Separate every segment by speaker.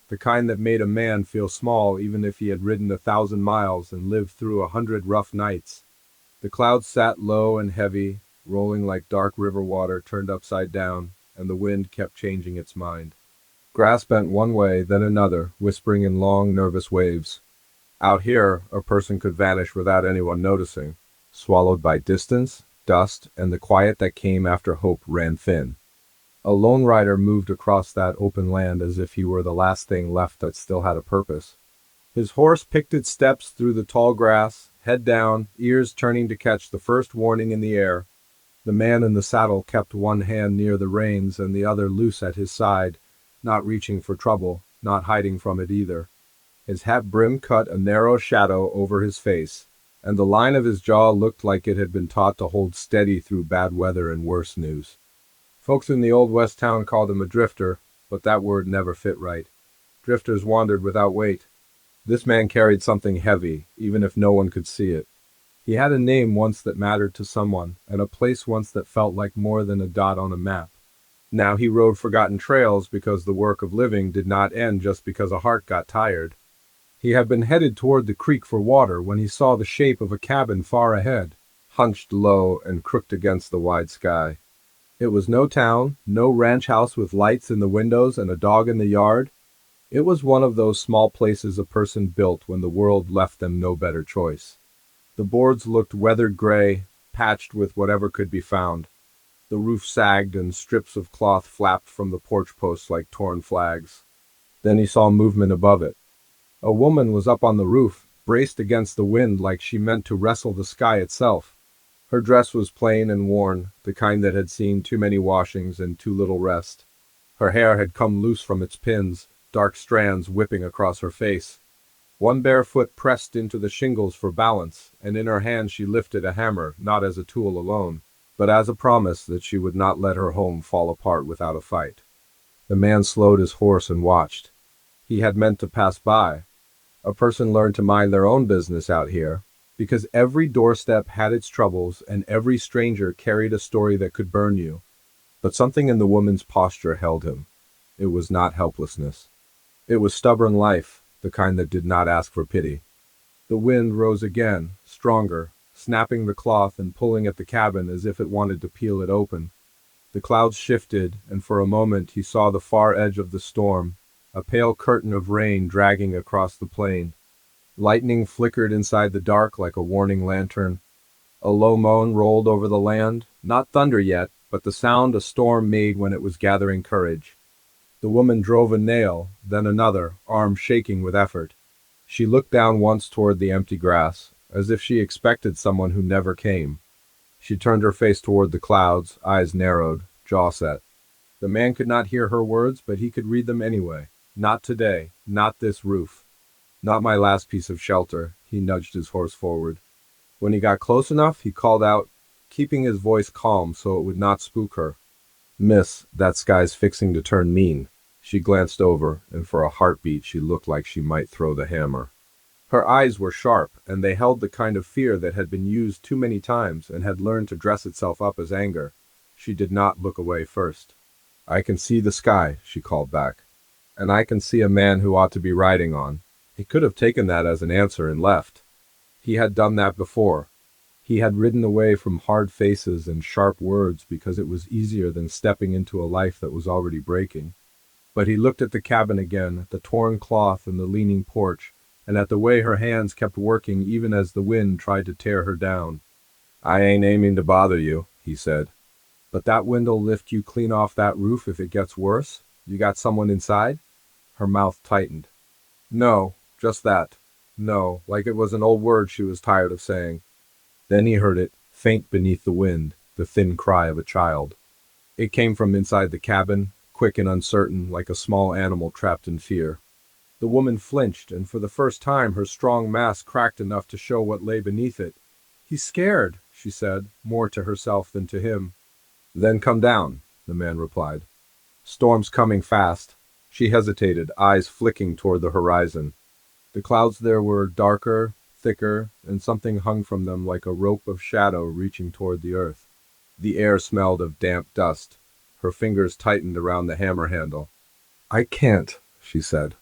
Speaker 1: the kind that made a man feel small even if he had ridden 1,000 miles and lived through 100 rough nights. The clouds sat low and heavy, rolling like dark river water turned upside down, and the wind kept changing its mind. Grass bent one way, then another, whispering in long, nervous waves. Out here, a person could vanish without anyone noticing, swallowed by distance, dust, and the quiet that came after hope ran thin. A lone rider moved across that open land as if he were the last thing left that still had a purpose. His horse picked its steps through the tall grass, head down, ears turning to catch the first warning in the air. The man in the saddle kept one hand near the reins and the other loose at his side, not reaching for trouble, not hiding from it either. His hat brim cut a narrow shadow over his face, and the line of his jaw looked like it had been taught to hold steady through bad weather and worse news. Folks in the old west town called him a drifter, but that word never fit right. Drifters wandered without weight. This man carried something heavy, even if no one could see it. He had a name once that mattered to someone, and a place once that felt like more than a dot on a map. Now he rode forgotten trails because the work of living did not end just because a heart got tired. He had been headed toward the creek for water when he saw the shape of a cabin far ahead, hunched low and crooked against the wide sky. It was no town, no ranch house with lights in the windows and a dog in the yard. It was one of those small places a person built when the world left them no better choice. The boards looked weathered gray, patched with whatever could be found. The roof sagged and strips of cloth flapped from the porch posts like torn flags. Then he saw movement above it. A woman was up on the roof, braced against the wind like she meant to wrestle the sky itself. Her dress was plain and worn, the kind that had seen too many washings and too little rest. Her hair had come loose from its pins, dark strands whipping across her face. One bare foot pressed into the shingles for balance, and in her hand she lifted a hammer, not as a tool alone, but as a promise that she would not let her home fall apart without a fight. The man slowed his horse and watched. He had meant to pass by. A person learned to mind their own business out here, because every doorstep had its troubles and every stranger carried a story that could burn you. But something in the woman's posture held him. It was not helplessness. It was stubborn life, the kind that did not ask for pity. The wind rose again, stronger, snapping the cloth and pulling at the cabin as if it wanted to peel it open. The clouds shifted, and for a moment he saw the far edge of the storm, a pale curtain of rain dragging across the plain. Lightning flickered inside the dark like a warning lantern. A low moan rolled over the land, not thunder yet, but the sound a storm made when it was gathering courage. The woman drove a nail, then another, arm shaking with effort. She looked down once toward the empty grass, as if she expected someone who never came. She turned her face toward the clouds, eyes narrowed, jaw set. The man could not hear her words, but he could read them anyway. Not today, not this roof. Not my last piece of shelter. He nudged his horse forward. When he got close enough, he called out, keeping his voice calm so it would not spook her. Miss, that sky's fixing to turn mean. She glanced over, and for a heartbeat she looked like she might throw the hammer. Her eyes were sharp, and they held the kind of fear that had been used too many times and had learned to dress itself up as anger. She did not look away first. I can see the sky, she called back. And I can see a man who ought to be riding on. He could have taken that as an answer and left. He had done that before. He had ridden away from hard faces and sharp words because it was easier than stepping into a life that was already breaking. But he looked at the cabin again, at the torn cloth and the leaning porch, and at the way her hands kept working even as the wind tried to tear her down. I ain't aiming to bother you, he said. But that wind'll lift you clean off that roof if it gets worse? You got someone inside? Her mouth tightened. No, just that. No, like it was an old word she was tired of saying. Then he heard it, faint beneath the wind, the thin cry of a child. It came from inside the cabin, quick and uncertain, like a small animal trapped in fear. The woman flinched, and for the first time her strong mass cracked enough to show what lay beneath it. He's scared, she said, more to herself than to him. Then come down, the man replied. Storm's coming fast. She hesitated, eyes flicking toward the horizon. The clouds there were darker, thicker, and something hung from them like a rope of shadow reaching toward the earth. The air smelled of damp dust. Her fingers tightened around the hammer handle. I can't, she said.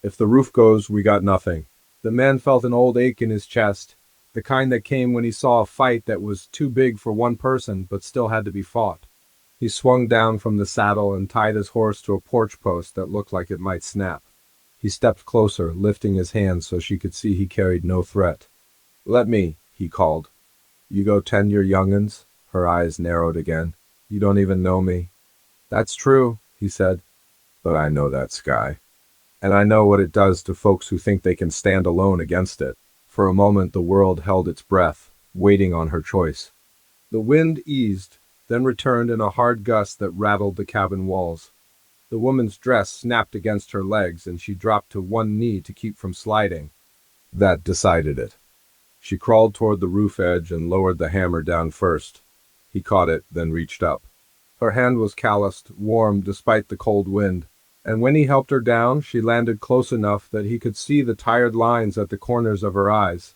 Speaker 1: If the roof goes, we got nothing. The man felt an old ache in his chest, the kind that came when he saw a fight that was too big for one person but still had to be fought. He swung down from the saddle and tied his horse to a porch post that looked like it might snap. He stepped closer, lifting his hands so she could see he carried no threat. "Let me," he called. "You go tend your young'uns?" Her eyes narrowed again. "You don't even know me." "That's true," he said. "But I know that sky. And I know what it does to folks who think they can stand alone against it." For a moment the world held its breath, waiting on her choice. The wind eased, then returned in a hard gust that rattled the cabin walls. The woman's dress snapped against her legs and she dropped to one knee to keep from sliding. That decided it. She crawled toward the roof edge and lowered the hammer down first. He caught it, then reached up. Her hand was calloused, warm despite the cold wind, and when he helped her down, she landed close enough that he could see the tired lines at the corners of her eyes.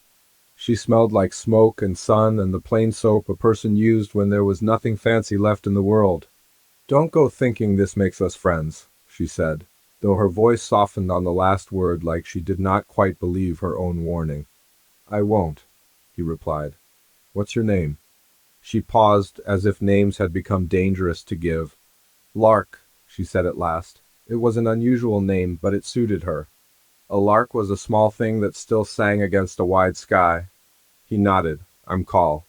Speaker 1: She smelled like smoke and sun and the plain soap a person used when there was nothing fancy left in the world. "Don't go thinking this makes us friends," she said, though her voice softened on the last word like she did not quite believe her own warning. "I won't," he replied. "What's your name?" She paused, as if names had become dangerous to give. "Lark," she said at last. It was an unusual name, but it suited her. A lark was a small thing that still sang against a wide sky. He nodded. "I'm Call."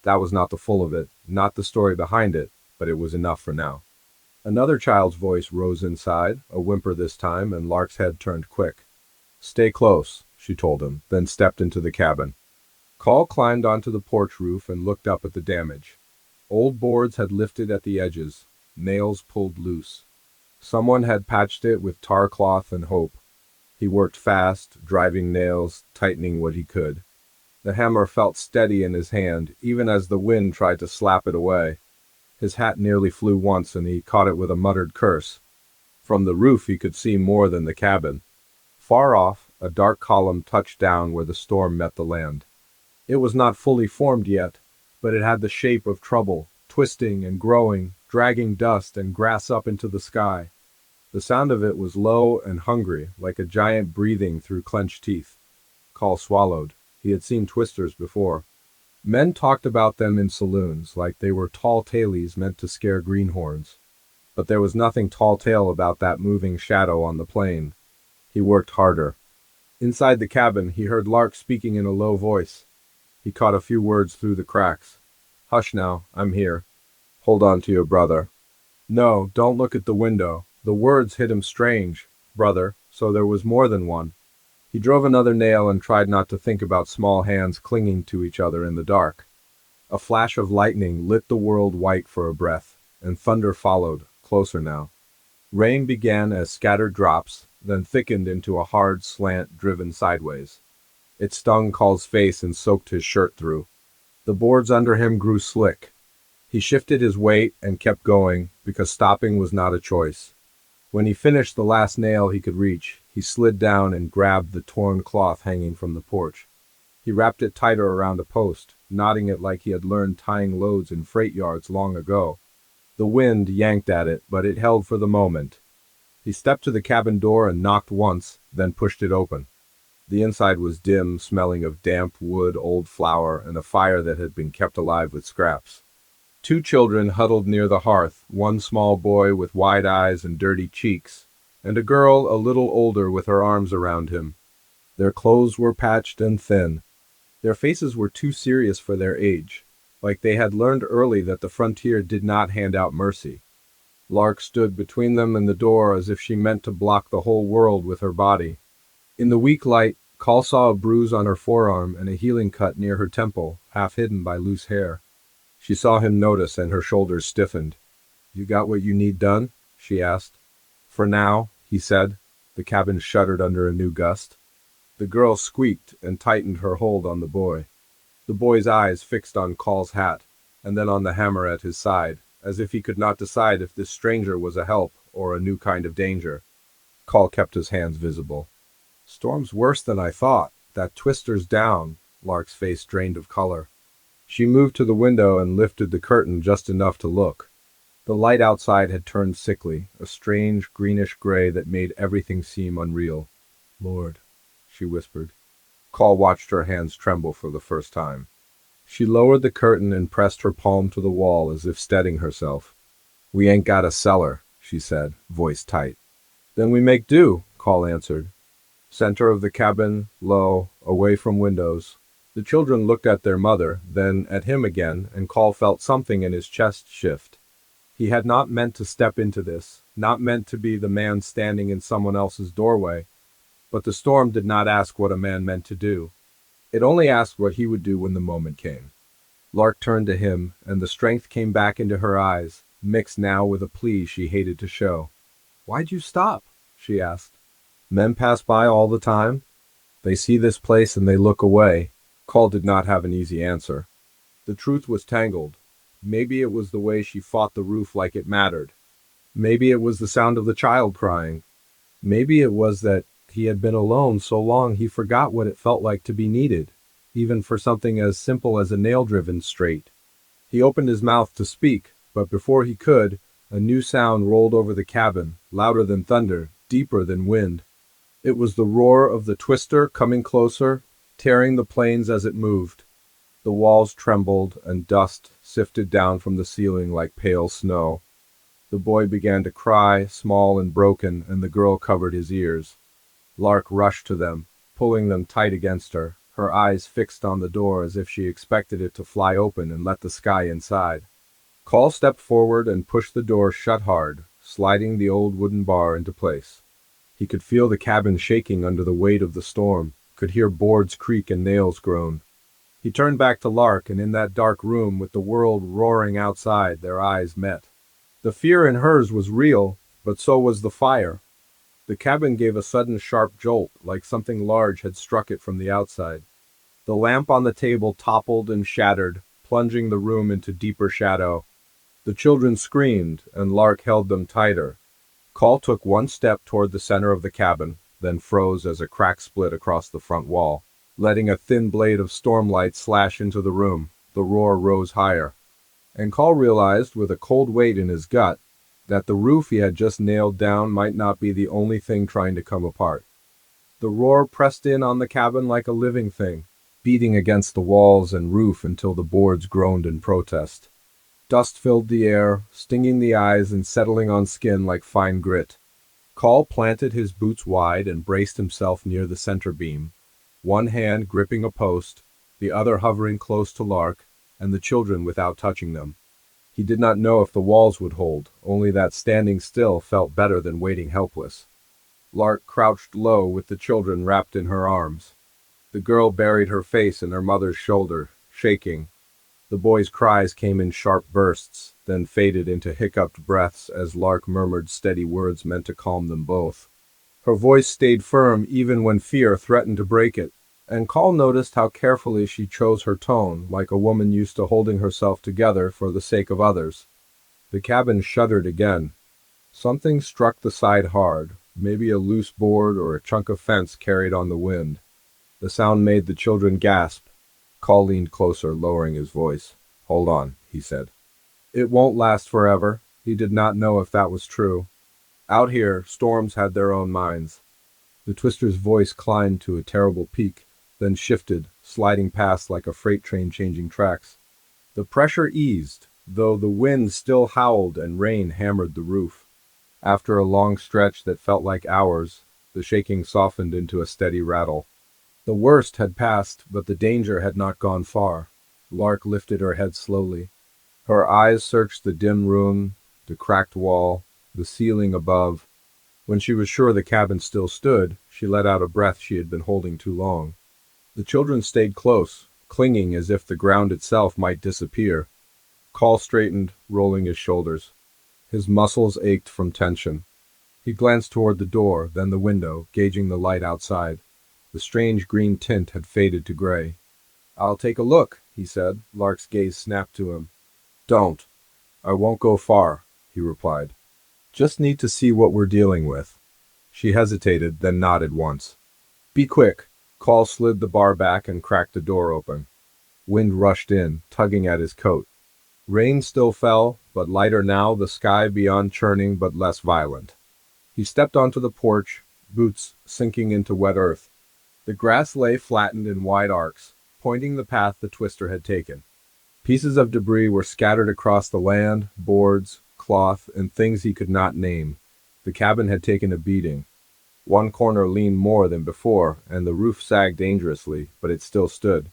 Speaker 1: That was not the full of it, not the story behind it, but it was enough for now. Another child's voice rose inside, a whimper this time, and Lark's head turned quick. "Stay close," she told him, then stepped into the cabin. Call climbed onto the porch roof and looked up at the damage. Old boards had lifted at the edges, nails pulled loose. Someone had patched it with tar cloth and hope. He worked fast, driving nails, tightening what he could. The hammer felt steady in his hand, even as the wind tried to slap it away. His hat nearly flew once, and he caught it with a muttered curse. From the roof he could see more than the cabin. Far off, a dark column touched down where the storm met the land. It was not fully formed yet, but it had the shape of trouble, twisting and growing, dragging dust and grass up into the sky. The sound of it was low and hungry, like a giant breathing through clenched teeth. Call swallowed. He had seen twisters before. Men talked about them in saloons, like they were tall tailies meant to scare greenhorns. But there was nothing tall-tale about that moving shadow on the plain. He worked harder. Inside the cabin, he heard Lark speaking in a low voice. He caught a few words through the cracks. "Hush now, I'm here. Hold on to your brother." "No, don't look at the window." The words hit him strange. Brother, so there was more than one. He drove another nail and tried not to think about small hands clinging to each other in the dark. A flash of lightning lit the world white for a breath, and thunder followed, closer now. Rain began as scattered drops, then thickened into a hard slant driven sideways. It stung Call's face and soaked his shirt through. The boards under him grew slick. He shifted his weight and kept going, because stopping was not a choice. When he finished the last nail he could reach, he slid down and grabbed the torn cloth hanging from the porch. He wrapped it tighter around a post, knotting it like he had learned tying loads in freight yards long ago. The wind yanked at it, but it held for the moment. He stepped to the cabin door and knocked once, then pushed it open. The inside was dim, smelling of damp wood, old flour, and a fire that had been kept alive with scraps. Two children huddled near the hearth, one small boy with wide eyes and dirty cheeks, and a girl a little older with her arms around him. Their clothes were patched and thin. Their faces were too serious for their age, like they had learned early that the frontier did not hand out mercy. Lark stood between them and the door as if she meant to block the whole world with her body. In the weak light, Call saw a bruise on her forearm and a healing cut near her temple, half hidden by loose hair. She saw him notice and her shoulders stiffened. "You got what you need done?" she asked. "For now," he said. The cabin shuddered under a new gust. The girl squeaked and tightened her hold on the boy. The boy's eyes fixed on Call's hat, and then on the hammer at his side, as if he could not decide if this stranger was a help or a new kind of danger. Call kept his hands visible. "Storm's worse than I thought. That twister's down." Lark's face drained of color. She moved to the window and lifted the curtain just enough to look. The light outside had turned sickly, a strange greenish gray that made everything seem unreal. Lord, she whispered. Call watched her hands tremble for the first time. She lowered the curtain and pressed her palm to the wall as if steadying herself. We ain't got a cellar, she said, voice tight. Then we make do, Call answered. Center of the cabin, low, away from windows. The children looked at their mother, then at him again, and Call felt something in his chest shift. He had not meant to step into this, not meant to be the man standing in someone else's doorway. But the storm did not ask what a man meant to do. It only asked what he would do when the moment came. Lark turned to him, and the strength came back into her eyes, mixed now with a plea she hated to show. Why'd you stop? She asked. Men pass by all the time. They see this place and they look away. Call did not have an easy answer. The truth was tangled. Maybe it was the way she fought the roof like it mattered. Maybe it was the sound of the child crying. Maybe it was that he had been alone so long he forgot what it felt like to be needed, even for something as simple as a nail driven straight. He opened his mouth to speak, but before he could, a new sound rolled over the cabin, louder than thunder, deeper than wind. It was the roar of the twister coming closer, tearing the planes as it moved. The walls trembled, and dust sifted down from the ceiling like pale snow. The boy began to cry, small and broken, and the girl covered his ears. Lark rushed to them, pulling them tight against her, her eyes fixed on the door as if she expected it to fly open and let the sky inside. Call stepped forward and pushed the door shut hard, sliding the old wooden bar into place. He could feel the cabin shaking under the weight of the storm, could hear boards creak and nails groan. He turned back to Lark, and in that dark room, with the world roaring outside, their eyes met. The fear in hers was real, but so was the fire. The cabin gave a sudden sharp jolt, like something large had struck it from the outside. The lamp on the table toppled and shattered, plunging the room into deeper shadow. The children screamed, and Lark held them tighter. Call took one step toward the center of the cabin, then froze as a crack split across the front wall, letting a thin blade of stormlight slash into the room. The roar rose higher. And Call realized, with a cold weight in his gut, that the roof he had just nailed down might not be the only thing trying to come apart. The roar pressed in on the cabin like a living thing, beating against the walls and roof until the boards groaned in protest. Dust filled the air, stinging the eyes and settling on skin like fine grit. Call planted his boots wide and braced himself near the center beam, one hand gripping a post, the other hovering close to Lark and the children without touching them. He did not know if the walls would hold, only that standing still felt better than waiting helpless. Lark crouched low with the children wrapped in her arms. The girl buried her face in her mother's shoulder, shaking. The boy's cries came in sharp bursts, then faded into hiccuped breaths as Lark murmured steady words meant to calm them both. Her voice stayed firm even when fear threatened to break it, and Call noticed how carefully she chose her tone, like a woman used to holding herself together for the sake of others. The cabin shuddered again. Something struck the side hard, maybe a loose board or a chunk of fence carried on the wind. The sound made the children gasp. Call leaned closer, lowering his voice. "Hold on," he said. It won't last forever. He did not know if that was true. Out here, storms had their own minds. The twister's voice climbed to a terrible peak, then shifted, sliding past like a freight train changing tracks. The pressure eased, though the wind still howled and rain hammered the roof. After a long stretch that felt like hours, the shaking softened into a steady rattle. The worst had passed, but the danger had not gone far. Lark lifted her head slowly. Her eyes searched the dim room, the cracked wall, the ceiling above. When she was sure the cabin still stood, she let out a breath she had been holding too long. The children stayed close, clinging as if the ground itself might disappear. Call straightened, rolling his shoulders. His muscles ached from tension. He glanced toward the door, then the window, gauging the light outside. The strange green tint had faded to gray. "I'll take a look," he said. Lark's gaze snapped to him. "Don't. I won't go far," he replied. "Just need to see what we're dealing with." She hesitated, then nodded once. "Be quick." Call slid the bar back and cracked the door open. Wind rushed in, tugging at his coat. Rain still fell, but lighter now, the sky beyond churning but less violent. He stepped onto the porch, boots sinking into wet earth. The grass lay flattened in wide arcs, pointing the path the twister had taken. Pieces of debris were scattered across the land, boards, cloth, and things he could not name. The cabin had taken a beating. One corner leaned more than before, and the roof sagged dangerously, but it still stood.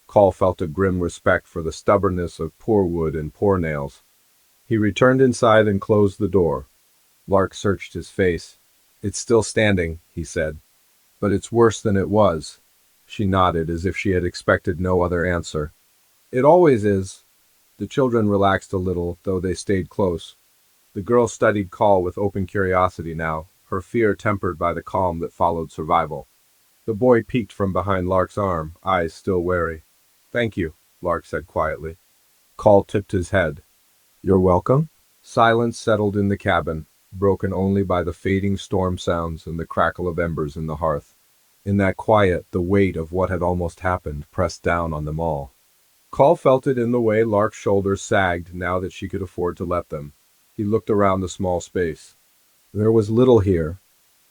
Speaker 1: Call felt a grim respect for the stubbornness of poor wood and poor nails. He returned inside and closed the door. Lark searched his face. "It's still standing," he said. "But it's worse than it was." She nodded as if she had expected no other answer. "It always is." The children relaxed a little, though they stayed close. The girl studied Call with open curiosity now, her fear tempered by the calm that followed survival. The boy peeked from behind Lark's arm, eyes still wary. "Thank you," Lark said quietly. Call tipped his head. "You're welcome." Silence settled in the cabin, broken only by the fading storm sounds and the crackle of embers in the hearth. In that quiet, the weight of what had almost happened pressed down on them all. Call felt it in the way Lark's shoulders sagged now that she could afford to let them. He looked around the small space. There was little here.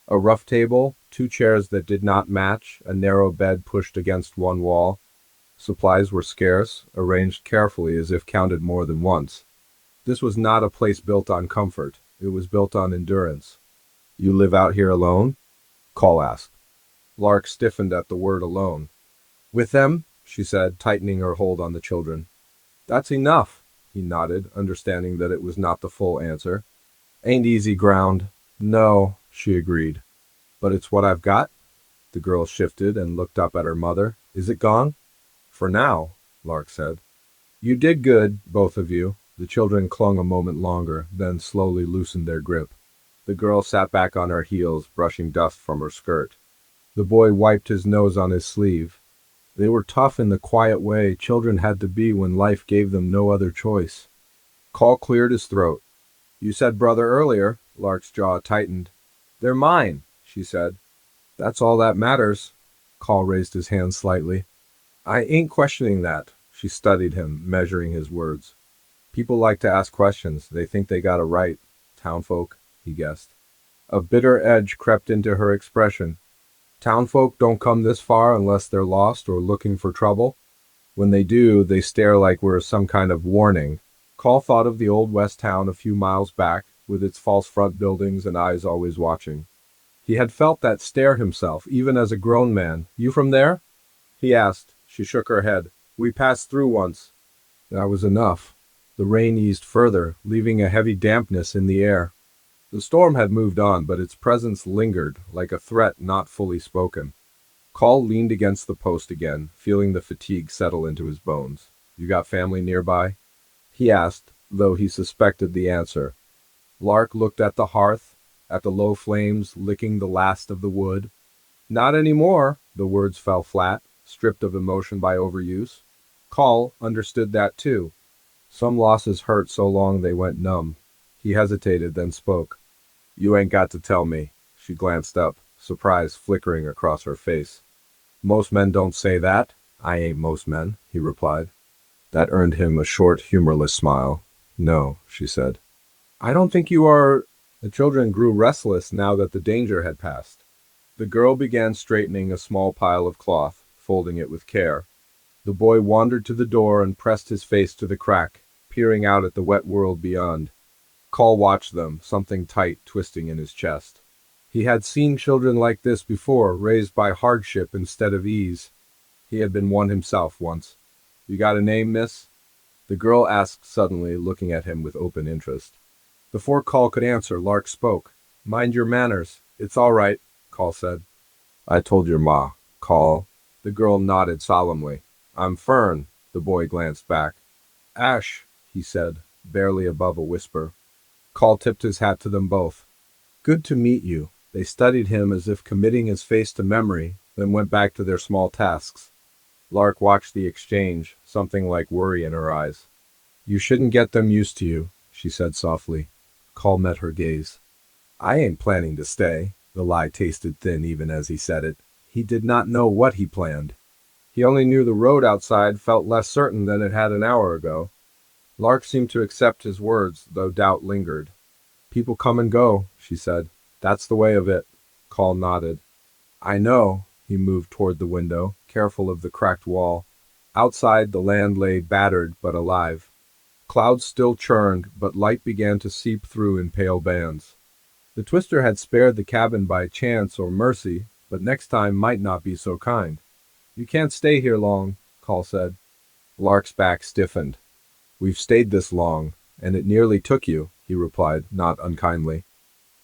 Speaker 1: A rough table, 2 chairs that did not match, a narrow bed pushed against one wall. Supplies were scarce, arranged carefully as if counted more than once. This was not a place built on comfort. It was built on endurance. "You live out here alone?" Call asked. Lark stiffened at the word alone. "With them," she said, tightening her hold on the children. "That's enough," he nodded, understanding that it was not the full answer. "Ain't easy ground." "No," she agreed. "But it's what I've got?" The girl shifted and looked up at her mother. "Is it gone?" "For now," Lark said. "You did good, both of you." The children clung a moment longer, then slowly loosened their grip. The girl sat back on her heels, brushing dust from her skirt. The boy wiped his nose on his sleeve. They were tough in the quiet way children had to be when life gave them no other choice. Call cleared his throat. "You said brother earlier." Lark's jaw tightened. "They're mine," she said. "That's all that matters." Call raised his hand slightly. "I ain't questioning that." She studied him, measuring his words. "People like to ask questions. They think they got a right. Townfolk," he guessed. A bitter edge crept into her expression. "Townfolk don't come this far unless they're lost or looking for trouble. When they do, they stare like we're some kind of warning." Call thought of the old west town a few miles back, with its false front buildings and eyes always watching. He had felt that stare himself, even as a grown man. "You from there?" he asked. She shook her head. "We passed through once." That was enough. The rain eased further, leaving a heavy dampness in the air. The storm had moved on, but its presence lingered, like a threat not fully spoken. Call leaned against the post again, feeling the fatigue settle into his bones. "You got family nearby?" he asked, though he suspected the answer. Lark looked at the hearth, at the low flames licking the last of the wood. "Not anymore." The words fell flat, stripped of emotion by overuse. Call understood that too. Some losses hurt so long they went numb. He hesitated, then spoke. "You ain't got to tell me." She glanced up, surprise flickering across her face. "Most men don't say that." "I ain't most men," he replied. That earned him a short, humorless smile. "No," she said. "I don't think you are—" The children grew restless now that the danger had passed. The girl began straightening a small pile of cloth, folding it with care. The boy wandered to the door and pressed his face to the crack, peering out at the wet world beyond. Call watched them, something tight twisting in his chest. He had seen children like this before, raised by hardship instead of ease. He had been one himself once. "You got a name, miss?" The girl asked suddenly, looking at him with open interest. Before Call could answer, Lark spoke. "Mind your manners. It's all right," Call said. "I told your ma, Call." The girl nodded solemnly. "I'm Fern." The boy glanced back. "Ash," he said, barely above a whisper. Call tipped his hat to them both. "Good to meet you." They studied him as if committing his face to memory, then went back to their small tasks. Lark watched the exchange, something like worry in her eyes. "You shouldn't get them used to you," she said softly. Call met her gaze. "I ain't planning to stay." The lie tasted thin even as he said it. He did not know what he planned. He only knew the road outside felt less certain than it had an hour ago. Lark seemed to accept his words, though doubt lingered. "People come and go," she said. "That's the way of it." Call nodded. I know. He moved toward the window, careful of the cracked wall. Outside, the land lay battered but alive. Clouds still churned, but light began to seep through in pale bands. The twister had spared the cabin by chance or mercy, but next time might not be so kind. You can't stay here long, Call said. Lark's back stiffened. We've stayed this long, and it nearly took you, he replied, not unkindly.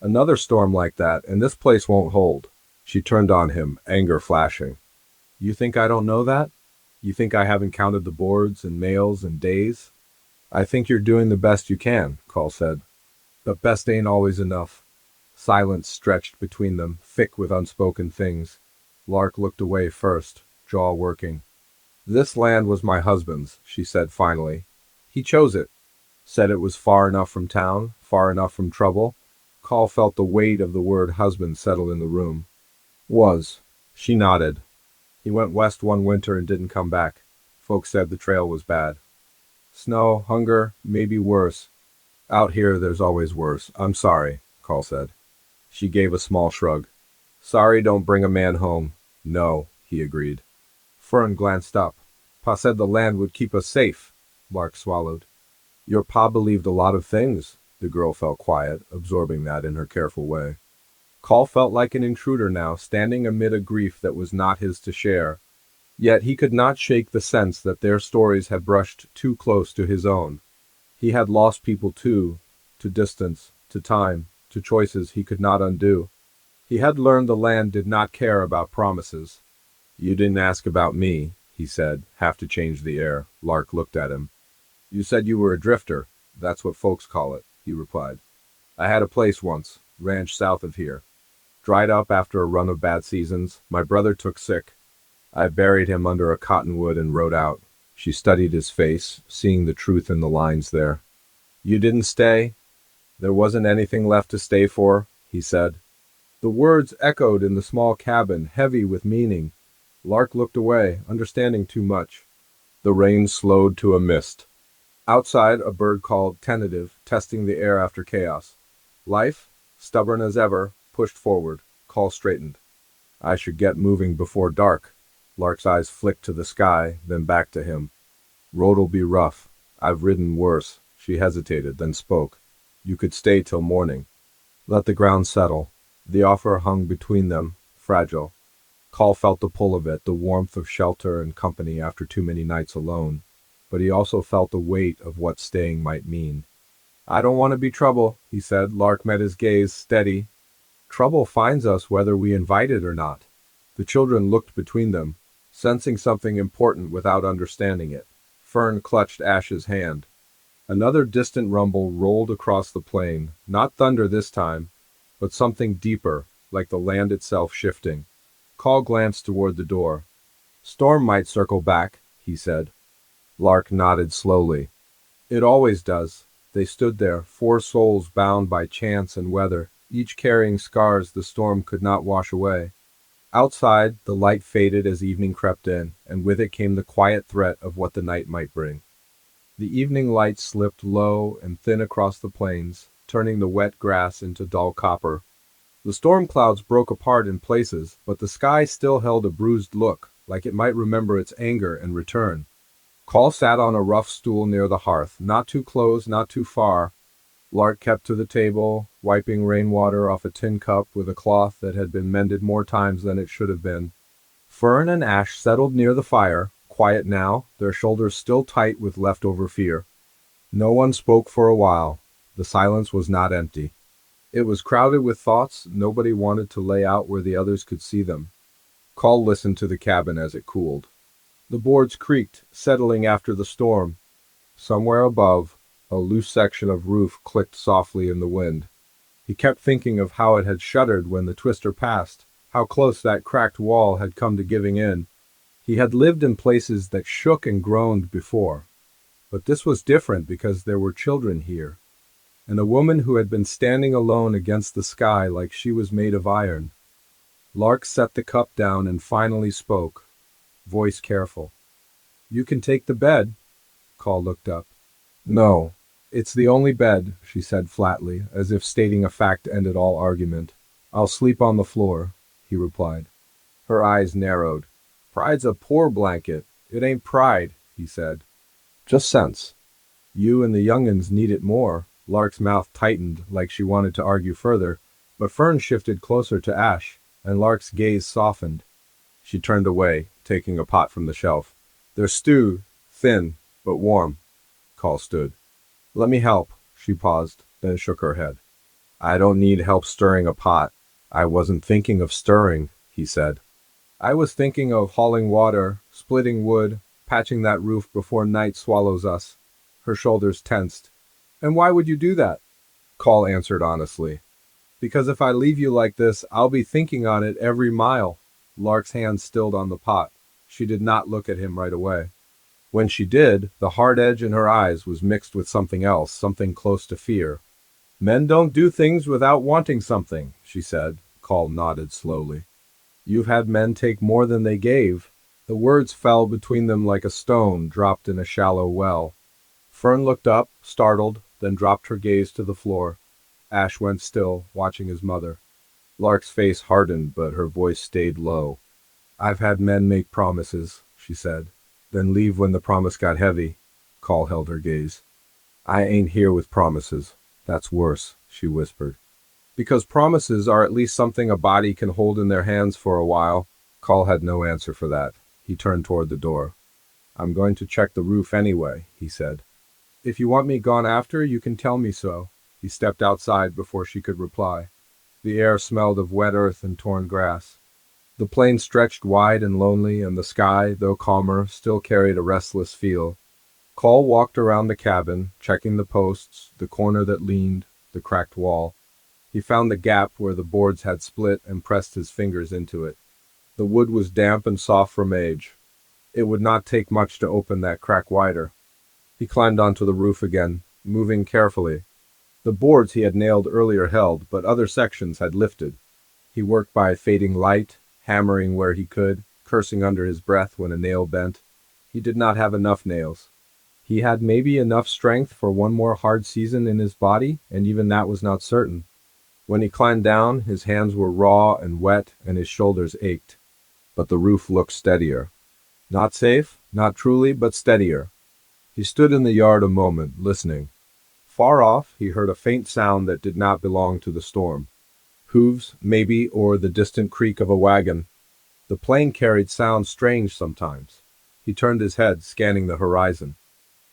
Speaker 1: Another storm like that, and this place won't hold. She turned on him, anger flashing. You think I don't know that? You think I haven't counted the boards and mails and days? I think you're doing the best you can, Call said. But best ain't always enough. Silence stretched between them, thick with unspoken things. Lark looked away first, jaw working. This land was my husband's, she said finally. He chose it. Said it was far enough from town, far enough from trouble. Call felt the weight of the word husband settle in the room. Was. She nodded. He went west one winter and didn't come back. Folks said the trail was bad. Snow, hunger, maybe worse. Out here there's always worse. I'm sorry, Call said. She gave a small shrug. Sorry don't bring a man home. No, he agreed. Fern glanced up. Pa said the land would keep us safe. Lark swallowed. Your pa believed a lot of things. The girl felt quiet, absorbing that in her careful way. Call felt like an intruder now, standing amid a grief that was not his to share. Yet he could not shake the sense that their stories had brushed too close to his own. He had lost people too, to distance, to time, to choices he could not undo. He had learned the land did not care about promises. You didn't ask about me, he said, half to change the air. Lark looked at him. You said you were a drifter. That's what folks call it, he replied. I had a place once, ranch south of here. Dried up after a run of bad seasons. My brother took sick. I buried him under a cottonwood and rode out. She studied his face, seeing the truth in the lines there. You didn't stay? There wasn't anything left to stay for, he said. The words echoed in the small cabin, heavy with meaning. Lark looked away, understanding too much. The rain slowed to a mist. Outside, a bird called, tentative, testing the air after chaos. Life, stubborn as ever, pushed forward. Call straightened. I should get moving before dark. Lark's eyes flicked to the sky, then back to him. Road'll be rough. I've ridden worse. She hesitated, then spoke. You could stay till morning. Let the ground settle. The offer hung between them, fragile. Call felt the pull of it, the warmth of shelter and company after too many nights alone. But he also felt the weight of what staying might mean. I don't want to be trouble, he said. Lark met his gaze, steady. Trouble finds us whether we invite it or not. The children looked between them, sensing something important without understanding it. Fern clutched Ash's hand. Another distant rumble rolled across the plain, not thunder this time, but something deeper, like the land itself shifting. Call glanced toward the door. Storm might circle back, he said. Lark nodded slowly. It always does. They stood there, 4 souls bound by chance and weather, each carrying scars the storm could not wash away. Outside, the light faded as evening crept in, and with it came the quiet threat of what the night might bring. The evening light slipped low and thin across the plains, turning the wet grass into dull copper. The storm clouds broke apart in places, but the sky still held a bruised look, like it might remember its anger and return. Call sat on a rough stool near the hearth, not too close, not too far. Lark kept to the table, wiping rainwater off a tin cup with a cloth that had been mended more times than it should have been. Fern and Ash settled near the fire, quiet now, their shoulders still tight with leftover fear. No one spoke for a while. The silence was not empty. It was crowded with thoughts nobody wanted to lay out where the others could see them. Call listened to the cabin as it cooled. The boards creaked, settling after the storm. Somewhere above, a loose section of roof clicked softly in the wind. He kept thinking of how it had shuddered when the twister passed, how close that cracked wall had come to giving in. He had lived in places that shook and groaned before. But this was different because there were children here, and a woman who had been standing alone against the sky like she was made of iron. Lark set the cup down and finally spoke, voice careful. You can take the bed. Call looked up. No, it's the only bed, she said flatly, as if stating a fact ended all argument. I'll sleep on the floor, he replied. Her eyes narrowed. Pride's a poor blanket. It ain't pride, he said. Just sense. You and the young'uns need it more. Lark's mouth tightened like she wanted to argue further, but Fern shifted closer to Ash, and Lark's gaze softened. She turned away, taking a pot from the shelf. There's stew, thin, but warm. Call stood. Let me help. She paused, then shook her head. I don't need help stirring a pot. I wasn't thinking of stirring, he said. I was thinking of hauling water, splitting wood, patching that roof before night swallows us. Her shoulders tensed. And why would you do that? Call answered honestly. Because if I leave you like this, I'll be thinking on it every mile. Lark's hand stilled on the pot. She did not look at him right away. When she did, the hard edge in her eyes was mixed with something else, something close to fear. Men don't do things without wanting something, she said. Call nodded slowly. You've had men take more than they gave. The words fell between them like a stone dropped in a shallow well. Fern looked up, startled, then dropped her gaze to the floor. Ash went still, watching his mother. Lark's face hardened, but her voice stayed low. I've had men make promises, she said, then leave when the promise got heavy. Call held her gaze. I ain't here with promises. That's worse, she whispered. Because promises are at least something a body can hold in their hands for a while. Call had no answer for that. He turned toward the door. I'm going to check the roof anyway, he said. If you want me gone after, you can tell me so. He stepped outside before she could reply. The air smelled of wet earth and torn grass. The plain stretched wide and lonely, and the sky, though calmer, still carried a restless feel. Call walked around the cabin, checking the posts, the corner that leaned, the cracked wall. He found the gap where the boards had split and pressed his fingers into it. The wood was damp and soft from age. It would not take much to open that crack wider. He climbed onto the roof again, moving carefully. The boards he had nailed earlier held, but other sections had lifted. He worked by fading light, hammering where he could, cursing under his breath when a nail bent. He did not have enough nails. He had maybe enough strength for one more hard season in his body, and even that was not certain. When he climbed down, his hands were raw and wet, and his shoulders ached. But the roof looked steadier. Not safe, not truly, but steadier. He stood in the yard a moment, listening. Far off, he heard a faint sound that did not belong to the storm. Hooves, maybe, or the distant creak of a wagon. The plane carried sounds strange sometimes. He turned his head, scanning the horizon.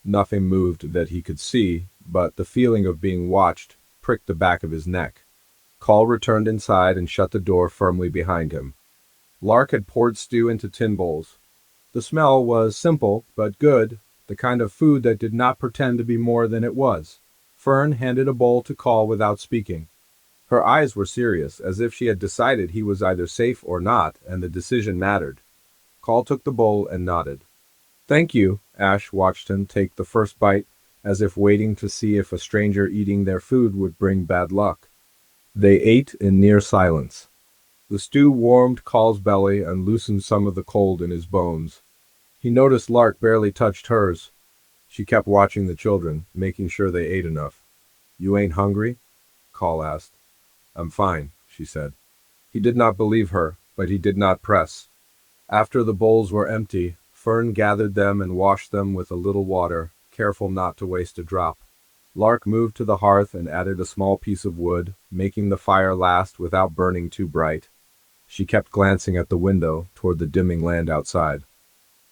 Speaker 1: Nothing moved that he could see, but the feeling of being watched pricked the back of his neck. Call returned inside and shut the door firmly behind him. Lark had poured stew into tin bowls. The smell was simple, but good, the kind of food that did not pretend to be more than it was. Fern handed a bowl to Call without speaking. Her eyes were serious, as if she had decided he was either safe or not, and the decision mattered. Call took the bowl and nodded. Thank you. Ash watched him take the first bite, as if waiting to see if a stranger eating their food would bring bad luck. They ate in near silence. The stew warmed Call's belly and loosened some of the cold in his bones. He noticed Lark barely touched hers. She kept watching the children, making sure they ate enough. You ain't hungry? Call asked. I'm fine, she said. He did not believe her, but he did not press. After the bowls were empty, Fern gathered them and washed them with a little water, careful not to waste a drop. Lark moved to the hearth and added a small piece of wood, making the fire last without burning too bright. She kept glancing at the window, toward the dimming land outside.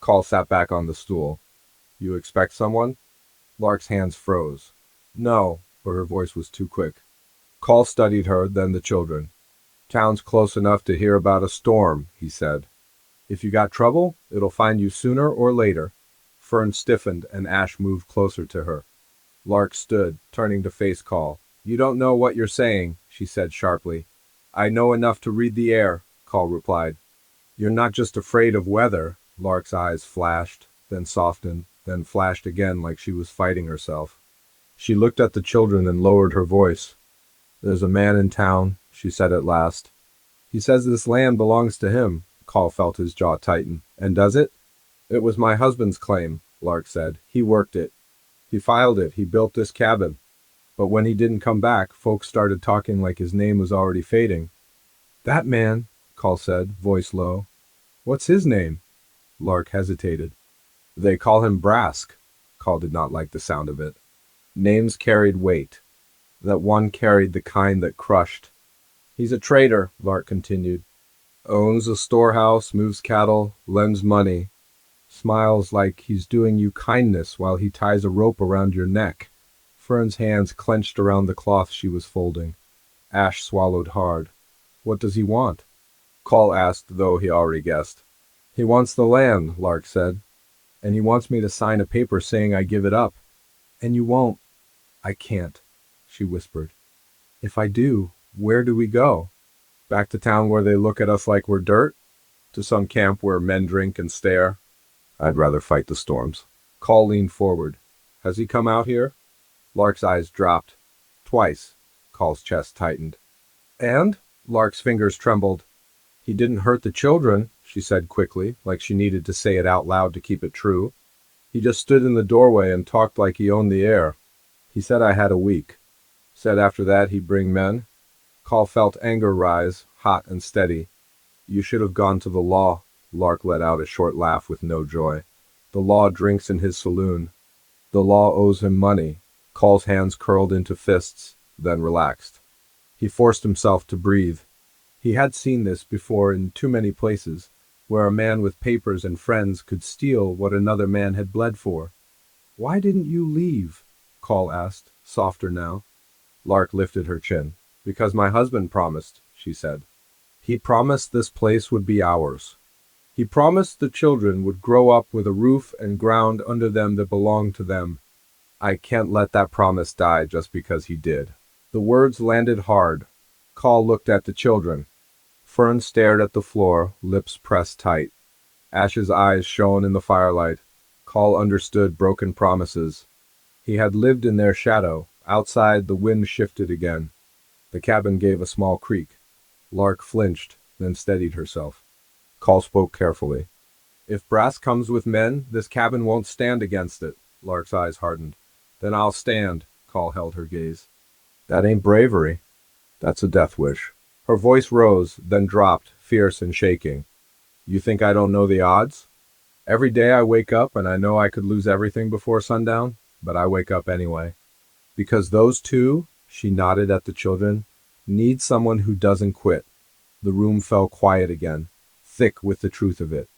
Speaker 1: Call sat back on the stool. You expect someone? Lark's hands froze. No, but her voice was too quick. Call studied her, then the children. Town's close enough to hear about a storm, he said. If you got trouble, it'll find you sooner or later. Fern stiffened and Ash moved closer to her. Lark stood, turning to face Call. You don't know what you're saying, she said sharply. I know enough to read the air, Call replied. You're not just afraid of weather. Lark's eyes flashed, then softened, then flashed again like she was fighting herself. She looked at the children and lowered her voice. There's a man in town, she said at last. He says this land belongs to him. Call felt his jaw tighten. And does it? It was my husband's claim, Lark said. He worked it. He filed it. He built this cabin. But when he didn't come back, folks started talking like his name was already fading. That man, Call said, voice low. What's his name? Lark hesitated. They call him Brask. Call did not like the sound of it. Names carried weight. That one carried the kind that crushed. He's a trader, Lark continued. Owns a storehouse, moves cattle, lends money. Smiles like he's doing you kindness while he ties a rope around your neck. Fern's hands clenched around the cloth she was folding. Ash swallowed hard. What does he want? Call asked, though he already guessed. He wants the land, Lark said. And he wants me to sign a paper saying I give it up. And you won't. I can't, she whispered. If I do, where do we go? Back to town where they look at us like we're dirt? To some camp where men drink and stare? I'd rather fight the storms. Call leaned forward. Has he come out here? Lark's eyes dropped. Twice. Call's chest tightened. And? Lark's fingers trembled. He didn't hurt the children, she said quickly, like she needed to say it out loud to keep it true. He just stood in the doorway and talked like he owned the air. He said I had a week. Said after that he'd bring men. Call felt anger rise, hot and steady. You should have gone to the law. Lark let out a short laugh with no joy. The law drinks in his saloon. The law owes him money. Call's hands curled into fists, then relaxed. He forced himself to breathe. He had seen this before in too many places, where a man with papers and friends could steal what another man had bled for. Why didn't you leave? Call asked, softer now. Lark lifted her chin. Because my husband promised, she said. He promised this place would be ours. He promised the children would grow up with a roof and ground under them that belonged to them. I can't let that promise die just because he did. The words landed hard. Call looked at the children. Fern stared at the floor, lips pressed tight. Ash's eyes shone in the firelight. Call understood broken promises. He had lived in their shadow. Outside, the wind shifted again. The cabin gave a small creak. Lark flinched, then steadied herself. Call spoke carefully. If Brass comes with men, this cabin won't stand against it. Lark's eyes hardened. Then I'll stand. Call held her gaze. That ain't bravery. That's a death wish. Her voice rose, then dropped, fierce and shaking. You think I don't know the odds? Every day I wake up and I know I could lose everything before sundown, but I wake up anyway. Because those two, she nodded at the children, need someone who doesn't quit. The room fell quiet again, thick with the truth of it.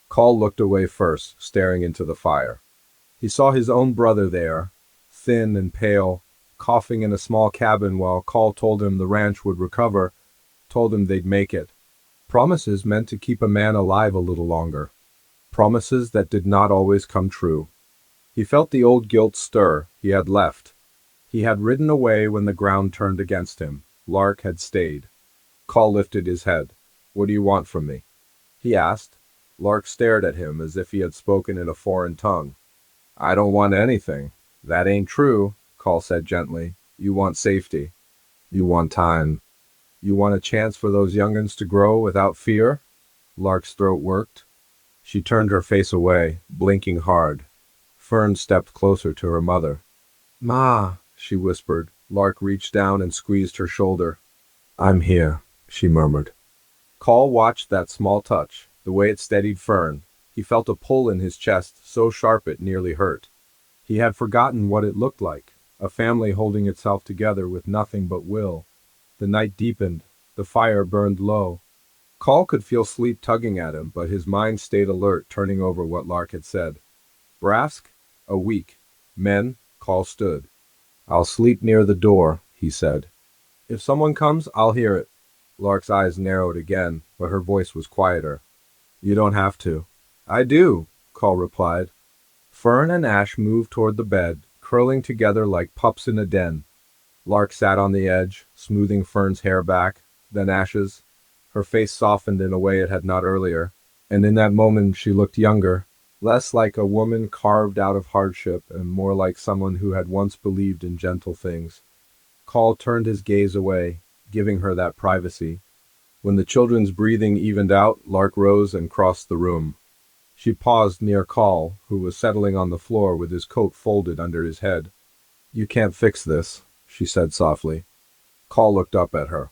Speaker 1: Call looked away first, staring into the fire. He saw his own brother there, thin and pale, coughing in a small cabin while Call told him the ranch would recover, told him they'd make it. Promises meant to keep a man alive a little longer. Promises that did not always come true. He felt the old guilt stir. He had left. He had ridden away when the ground turned against him. Lark had stayed. Call lifted his head. What do you want from me? He asked. Lark stared at him as if he had spoken in a foreign tongue. I don't want anything. That ain't true, Call said gently. You want safety. You want time. You want a chance for those young'uns to grow without fear? Lark's throat worked. She turned her face away, blinking hard. Fern stepped closer to her mother. Ma, she whispered. Lark reached down and squeezed her shoulder. I'm here, she murmured. Call watched that small touch, the way it steadied Fern. He felt a pull in his chest, so sharp it nearly hurt. He had forgotten what it looked like, a family holding itself together with nothing but will. The night deepened. The fire burned low. Call could feel sleep tugging at him, but his mind stayed alert, turning over what Lark had said. Brask? A week. Men? Call stood. I'll sleep near the door, he said. If someone comes, I'll hear it. Lark's eyes narrowed again, but her voice was quieter. You don't have to. I do, Call replied. Fern and Ash moved toward the bed, curling together like pups in a den. Lark sat on the edge, smoothing Fern's hair back, then Ash's. Her face softened in a way it had not earlier, and in that moment she looked younger, less like a woman carved out of hardship and more like someone who had once believed in gentle things. Call turned his gaze away, giving her that privacy. When the children's breathing evened out, Lark rose and crossed the room. She paused near Call, who was settling on the floor with his coat folded under his head. You can't fix this, she said softly. Call looked up at her.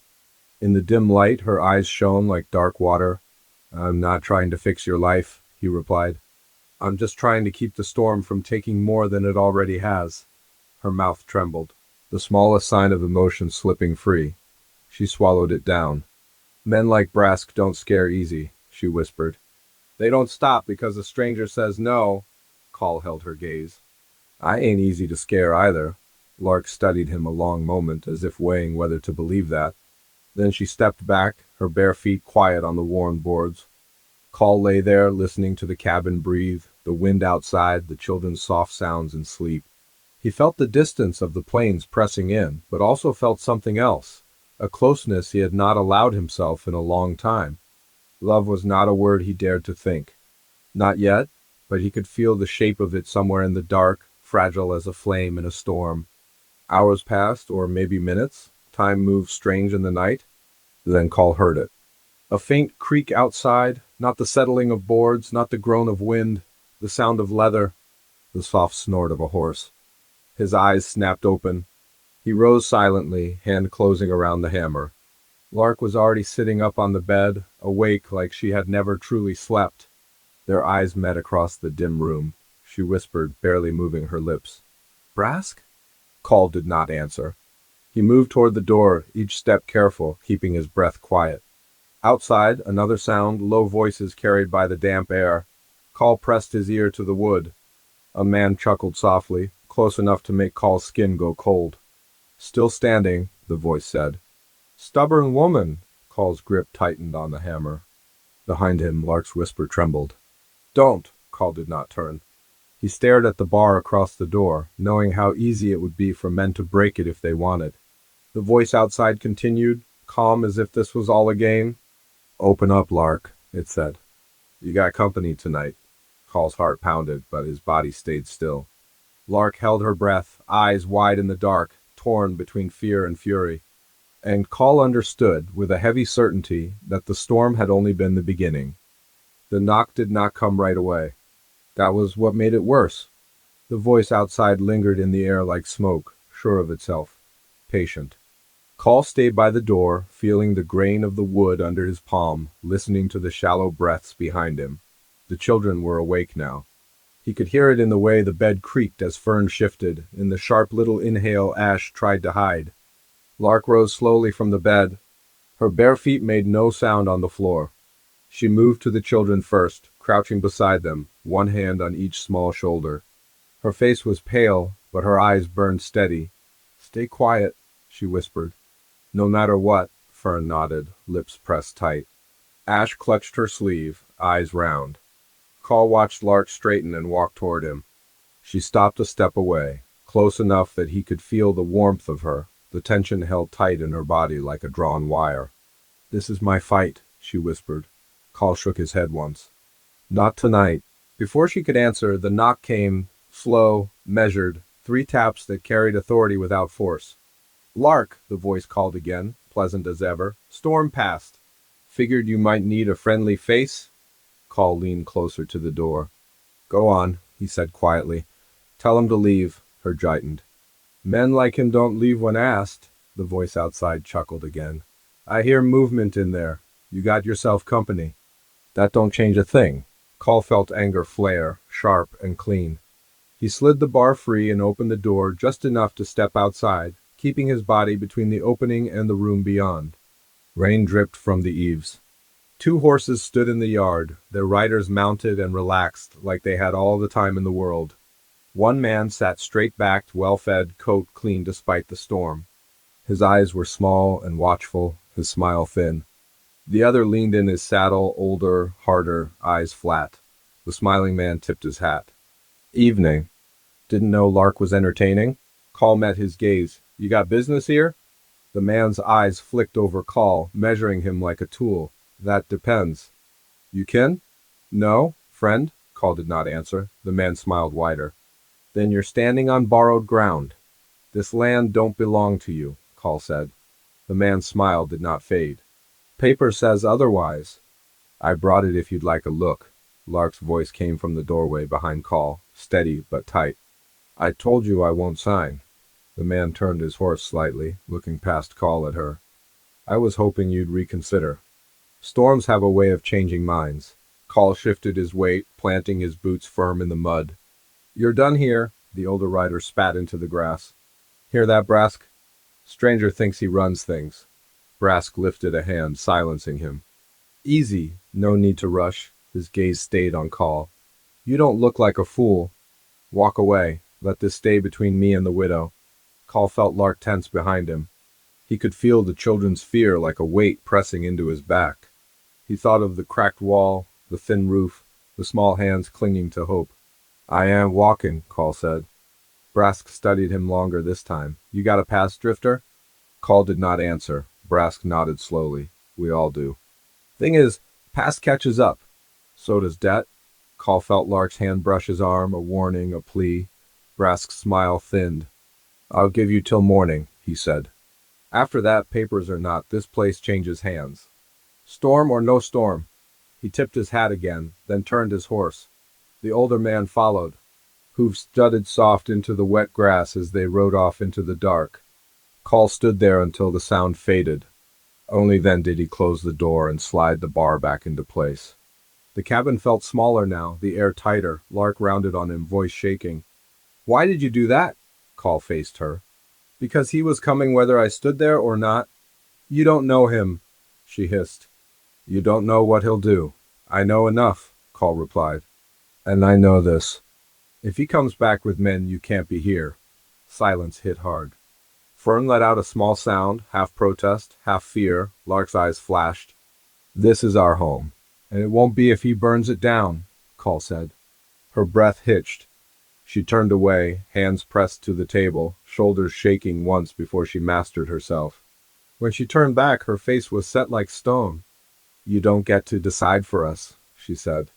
Speaker 1: In the dim light, her eyes shone like dark water. I'm not trying to fix your life, he replied. I'm just trying to keep the storm from taking more than it already has. Her mouth trembled, the smallest sign of emotion slipping free. She swallowed it down. Men like Brask don't scare easy, she whispered. They don't stop because a stranger says no. Call held her gaze. I ain't easy to scare either. Lark studied him a long moment, as if weighing whether to believe that. Then she stepped back, her bare feet quiet on the worn boards. Call lay there, listening to the cabin breathe, the wind outside, the children's soft sounds and sleep. He felt the distance of the planes pressing in, but also felt something else, a closeness he had not allowed himself in a long time. Love was not a word he dared to think. Not yet, but he could feel the shape of it somewhere in the dark, fragile as a flame in a storm. Hours passed, or maybe minutes. Time moved strange in the night. Then Call heard it. A faint creak outside, not the settling of boards, not the groan of wind, the sound of leather, the soft snort of a horse. His eyes snapped open. He rose silently, hand closing around the hammer. Lark was already sitting up on the bed, awake like she had never truly slept. Their eyes met across the dim room. She whispered, barely moving her lips. Brask? Call did not answer. He moved toward the door, each step careful, keeping his breath quiet. Outside, another sound, low voices carried by the damp air. Call pressed his ear to the wood. A man chuckled softly, close enough to make Call's skin go cold. Still standing, the voice said. Stubborn woman, Call's grip tightened on the hammer. Behind him, Lark's whisper trembled. Don't, Call did not turn. He stared at the bar across the door, knowing how easy it would be for men to break it if they wanted. The voice outside continued, calm as if this was all a game. Open up, Lark, it said. You got company tonight. Call's heart pounded, but his body stayed still. Lark held her breath, eyes wide in the dark, torn between fear and fury. And Call understood, with a heavy certainty, that the storm had only been the beginning. The knock did not come right away. That was what made it worse. The voice outside lingered in the air like smoke, sure of itself, patient. Call stayed by the door, feeling the grain of the wood under his palm, listening to the shallow breaths behind him. The children were awake now. He could hear it in the way the bed creaked as Fern shifted, in the sharp little inhale Ash tried to hide. Lark rose slowly from the bed. Her bare feet made no sound on the floor. She moved to the children first, crouching beside them, one hand on each small shoulder. Her face was pale, but her eyes burned steady. Stay quiet, she whispered. No matter what, Fern nodded, lips pressed tight. Ash clutched her sleeve, eyes round. Call watched Lark straighten and walk toward him. She stopped a step away, close enough that he could feel the warmth of her, the tension held tight in her body like a drawn wire. This is my fight, she whispered. Call shook his head once. Not tonight. Before she could answer, the knock came, slow, measured, 3 taps that carried authority without force. Lark, the voice called again, pleasant as ever. Storm passed. Figured you might need a friendly face? Call leaned closer to the door. Go on, he said quietly. Tell him to leave, her jightened. Men like him don't leave when asked, the voice outside chuckled again. I hear movement in there. You got yourself company. That don't change a thing. Call felt anger flare, sharp and clean. He slid the bar free and opened the door just enough to step outside, keeping his body between the opening and the room beyond. Rain dripped from the eaves. 2 horses stood in the yard, their riders mounted and relaxed like they had all the time in the world. One man sat straight-backed, well-fed, coat clean despite the storm. His eyes were small and watchful, his smile thin. The other leaned in his saddle, older, harder, eyes flat. The smiling man tipped his hat. Evening. Didn't know Lark was entertaining? Call met his gaze. You got business here? The man's eyes flicked over Call, measuring him like a tool. That depends. You kin? No, friend? Call did not answer. The man smiled wider. Then you're standing on borrowed ground. This land don't belong to you, Call said. The man's smile did not fade. Paper says otherwise. I brought it if you'd like a look. Lark's voice came from the doorway behind Call, steady but tight. I told you I won't sign. The man turned his horse slightly, looking past Call at her. I was hoping you'd reconsider. Storms have a way of changing minds. Call shifted his weight, planting his boots firm in the mud. You're done here, the older rider spat into the grass. Hear that, Brask? Stranger thinks he runs things. Brask lifted a hand, silencing him. Easy, no need to rush. His gaze stayed on Call. You don't look like a fool. Walk away. Let this stay between me and the widow. Call felt Lark tense behind him. He could feel the children's fear like a weight pressing into his back. He thought of the cracked wall, the thin roof, the small hands clinging to hope. I am walking, Call said. Brask studied him longer this time. You got a pass, Drifter? Call did not answer. Brask nodded slowly. We all do. Thing is, past catches up. So does debt. Call felt Lark's hand brush his arm, a warning, a plea. Brask's smile thinned. I'll give you till morning, he said. After that, papers or not, this place changes hands. Storm or no storm. He tipped his hat again, then turned his horse. The older man followed. Hooves thudded soft into the wet grass as they rode off into the dark. Call stood there until the sound faded. Only then did he close the door and slide the bar back into place. The cabin felt smaller now, the air tighter. Lark rounded on him, voice shaking. Why did you do that? Call faced her. Because he was coming whether I stood there or not. You don't know him, she hissed. You don't know what he'll do. I know enough, Call replied. And I know this. If he comes back with men, you can't be here. Silence hit hard. Fern let out a small sound, half protest, half fear. Lark's eyes flashed. This is our home. And it won't be if he burns it down, Call said. Her breath hitched. She turned away, hands pressed to the table, shoulders shaking once before she mastered herself. When she turned back, her face was set like stone. You don't get to decide for us, she said.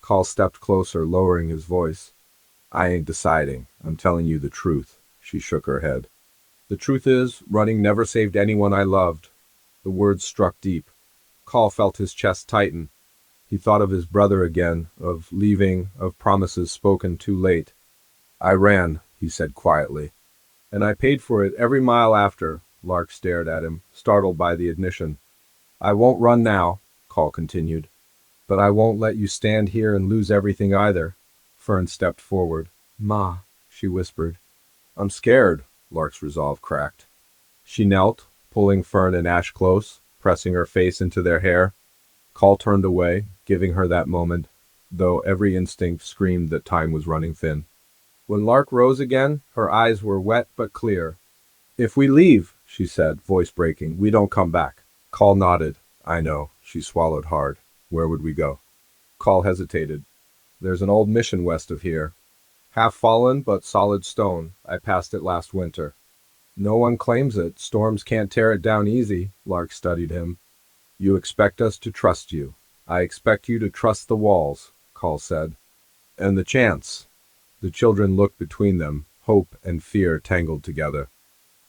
Speaker 1: Call stepped closer, lowering his voice. I ain't deciding. I'm telling you the truth. She shook her head. The truth is, running never saved anyone I loved. The words struck deep. Call felt his chest tighten. He thought of his brother again, of leaving, of promises spoken too late. I ran, he said quietly. And I paid for it every mile after. Lark stared at him, startled by the admission. I won't run now, Call continued. But I won't let you stand here and lose everything either. Fern stepped forward. Ma, she whispered. I'm scared, Lark's resolve cracked. She knelt, pulling Fern and Ash close, pressing her face into their hair. Call turned away, giving her that moment, though every instinct screamed that time was running thin. When Lark rose again, her eyes were wet but clear. If we leave, she said, voice breaking, we don't come back. Call nodded. I know. She swallowed hard. Where would we go? Call hesitated. There's an old mission west of here. Half fallen, but solid stone. I passed it last winter. No one claims it. Storms can't tear it down easy. Lark studied him. You expect us to trust you. I expect you to trust the walls, Call said. And the chance. The children looked between them, hope and fear tangled together.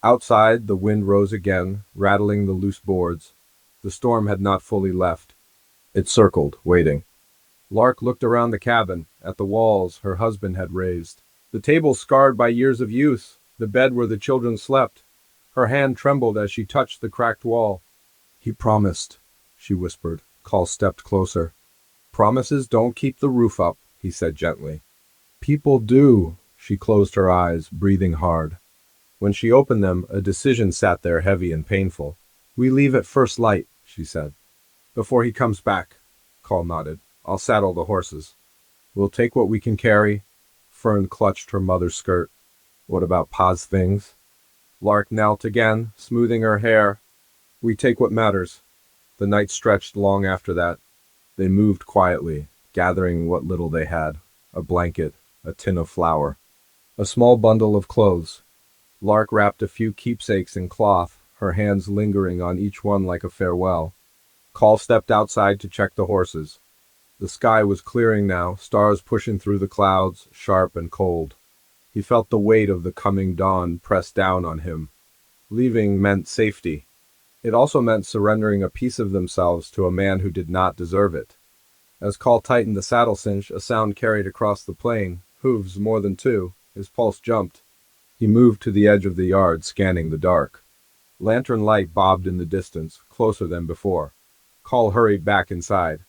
Speaker 1: Outside, the wind rose again, rattling the loose boards. The storm had not fully left. It circled, waiting. Lark looked around the cabin, at the walls her husband had raised. The table scarred by years of use, the bed where the children slept. Her hand trembled as she touched the cracked wall. He promised, she whispered. Call stepped closer. Promises don't keep the roof up, he said gently. People do. She closed her eyes, breathing hard. When she opened them, a decision sat there heavy and painful. We leave at first light, she said. Before he comes back, Call nodded. I'll saddle the horses. We'll take what we can carry. Fern clutched her mother's skirt. What about Pa's things? Lark knelt again, smoothing her hair. We take what matters. The night stretched long after that. They moved quietly, gathering what little they had. A blanket, a tin of flour, a small bundle of clothes. Lark wrapped a few keepsakes in cloth, her hands lingering on each one like a farewell. Call stepped outside to check the horses. The sky was clearing now, stars pushing through the clouds, sharp and cold. He felt the weight of the coming dawn press down on him. Leaving meant safety. It also meant surrendering a piece of themselves to a man who did not deserve it. As Call tightened the saddle cinch, a sound carried across the plain, hooves more than two. His pulse jumped. He moved to the edge of the yard, scanning the dark. Lantern light bobbed in the distance, closer than before. Call hurried back inside.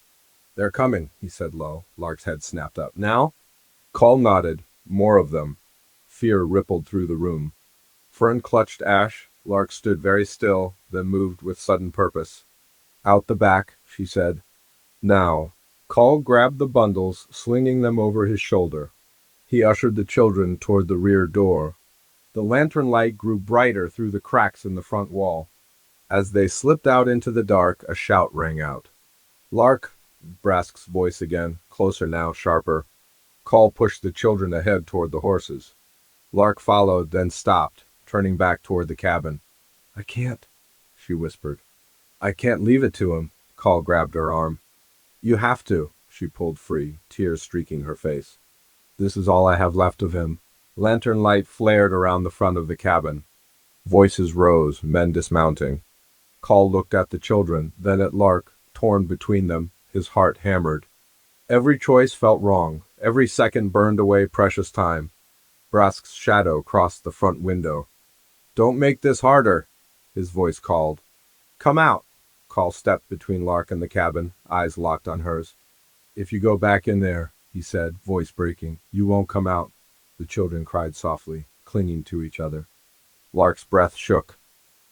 Speaker 1: They're coming, he said low. Lark's head snapped up. Now? Call nodded. More of them. Fear rippled through the room. Fern clutched Ash. Lark stood very still, then moved with sudden purpose. Out the back, she said. Now. Call grabbed the bundles, slinging them over his shoulder. He ushered the children toward the rear door. The lantern light grew brighter through the cracks in the front wall. As they slipped out into the dark, a shout rang out. Lark, Brask's voice again, closer now, sharper. Call pushed the children ahead toward the horses. Lark followed, then stopped, turning back toward the cabin. I can't, she whispered. I can't leave it to him. Call grabbed her arm. You have to, she pulled free, tears streaking her face. This is all I have left of him. Lantern light flared around the front of the cabin. Voices rose, men dismounting. Call looked at the children, then at Lark, torn between them, his heart hammered. Every choice felt wrong. Every second burned away precious time. Brask's shadow crossed the front window. Don't make this harder, his voice called. Come out. Call stepped between Lark and the cabin, eyes locked on hers. If you go back in there, he said, voice breaking, you won't come out. The children cried softly, clinging to each other. Lark's breath shook.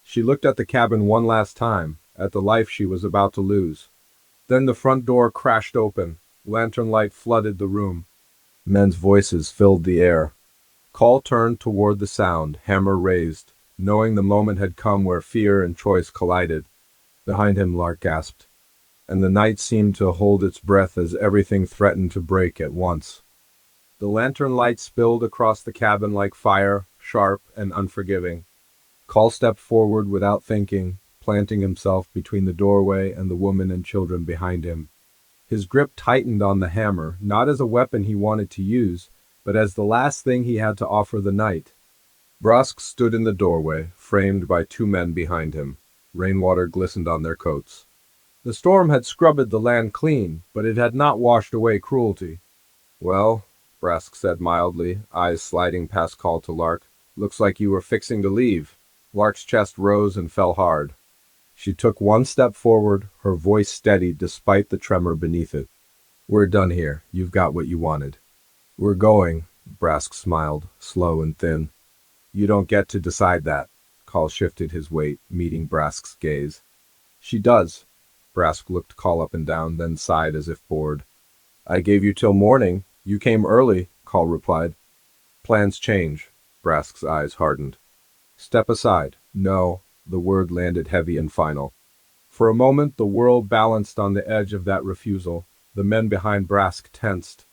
Speaker 1: She looked at the cabin one last time, at the life she was about to lose. Then the front door crashed open. Lantern light flooded the room. Men's voices filled the air. Call turned toward the sound, hammer raised, knowing the moment had come where fear and choice collided. Behind him, Lark gasped, and the night seemed to hold its breath as everything threatened to break at once. The lantern light spilled across the cabin like fire, sharp and unforgiving. Call stepped forward without thinking, planting himself between the doorway and the woman and children behind him. His grip tightened on the hammer, not as a weapon he wanted to use, but as the last thing he had to offer the night. Brask stood in the doorway, framed by two men behind him. Rainwater glistened on their coats. The storm had scrubbed the land clean, but it had not washed away cruelty. Well, Brask said mildly, eyes sliding past Call to Lark, looks like you were fixing to leave. Lark's chest rose and fell hard. She took one step forward, her voice steady despite the tremor beneath it. We're done here. You've got what you wanted. We're going, Brask smiled, slow and thin. You don't get to decide that. Call shifted his weight, meeting Brask's gaze. She does. Brask looked Call up and down, then sighed as if bored. I gave you till morning. You came early, Call replied. Plans change. Brask's eyes hardened. Step aside. No. The word landed heavy and final. For a moment, the world balanced on the edge of that refusal. The men behind Brask tensed.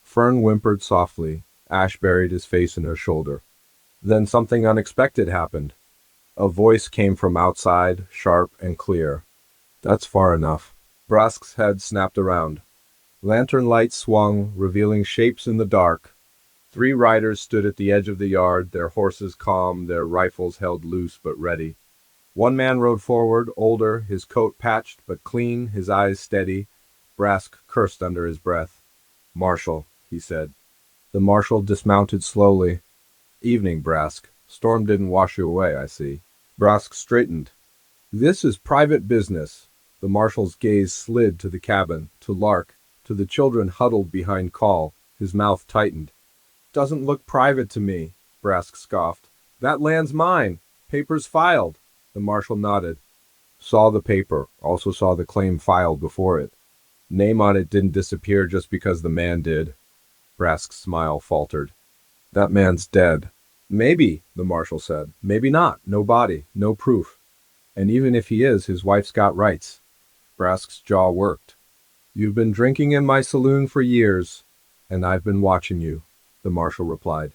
Speaker 1: Fern whimpered softly. Ash buried his face in her shoulder. Then something unexpected happened. A voice came from outside, sharp and clear. That's far enough. Brask's head snapped around. Lantern light swung, revealing shapes in the dark. 3 riders stood at the edge of the yard, their horses calm, their rifles held loose but ready. One man rode forward, older, his coat patched but clean, his eyes steady. Brask cursed under his breath. Marshal, he said. The marshal dismounted slowly. Evening, Brask. Storm didn't wash you away, I see. Brask straightened. This is private business. The marshal's gaze slid to the cabin, to Lark, to the children huddled behind Call. His mouth tightened. Doesn't look private to me, Brask scoffed. That land's mine. Papers filed. The marshal nodded. Saw the paper, also saw the claim filed before it. Name on it didn't disappear just because the man did. Brask's smile faltered. That man's dead. Maybe, the marshal said. Maybe not. No body, no proof. And even if he is, his wife's got rights. Brask's jaw worked. You've been drinking in my saloon for years, and I've been watching you, the marshal replied.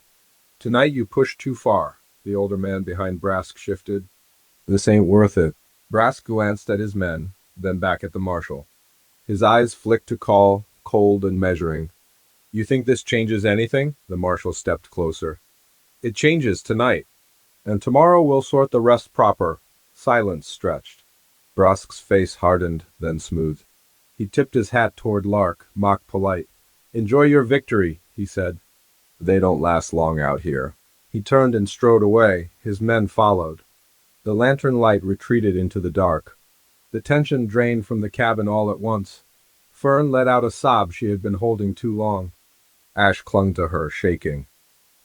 Speaker 1: Tonight you pushed too far. The older man behind Brask shifted. This ain't worth it. Brask glanced at his men, then back at the marshal. His eyes flicked to Call, cold and measuring. You think this changes anything? The marshal stepped closer. It changes tonight. And tomorrow we'll sort the rest proper. Silence stretched. Brask's face hardened, then smoothed. He tipped his hat toward Lark, mock polite. Enjoy your victory, he said. They don't last long out here. He turned and strode away. His men followed. The lantern light retreated into the dark. The tension drained from the cabin all at once. Fern let out a sob she had been holding too long. Ash clung to her, shaking.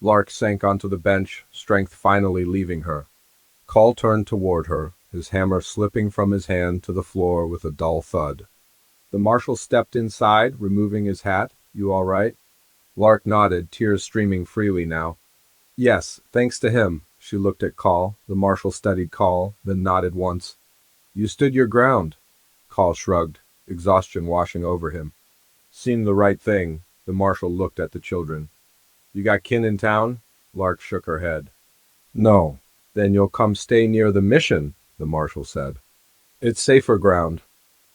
Speaker 1: Lark sank onto the bench, strength finally leaving her. Call turned toward her, his hammer slipping from his hand to the floor with a dull thud. The marshal stepped inside, removing his hat. You all right? Lark nodded, tears streaming freely now. Yes, thanks to him. She looked at Call. The marshal studied Call, then nodded once. You stood your ground. Call shrugged, exhaustion washing over him. Seemed the right thing. The marshal looked at the children. You got kin in town? Lark shook her head. No. Then you'll come stay near the mission, the marshal said. It's safer ground.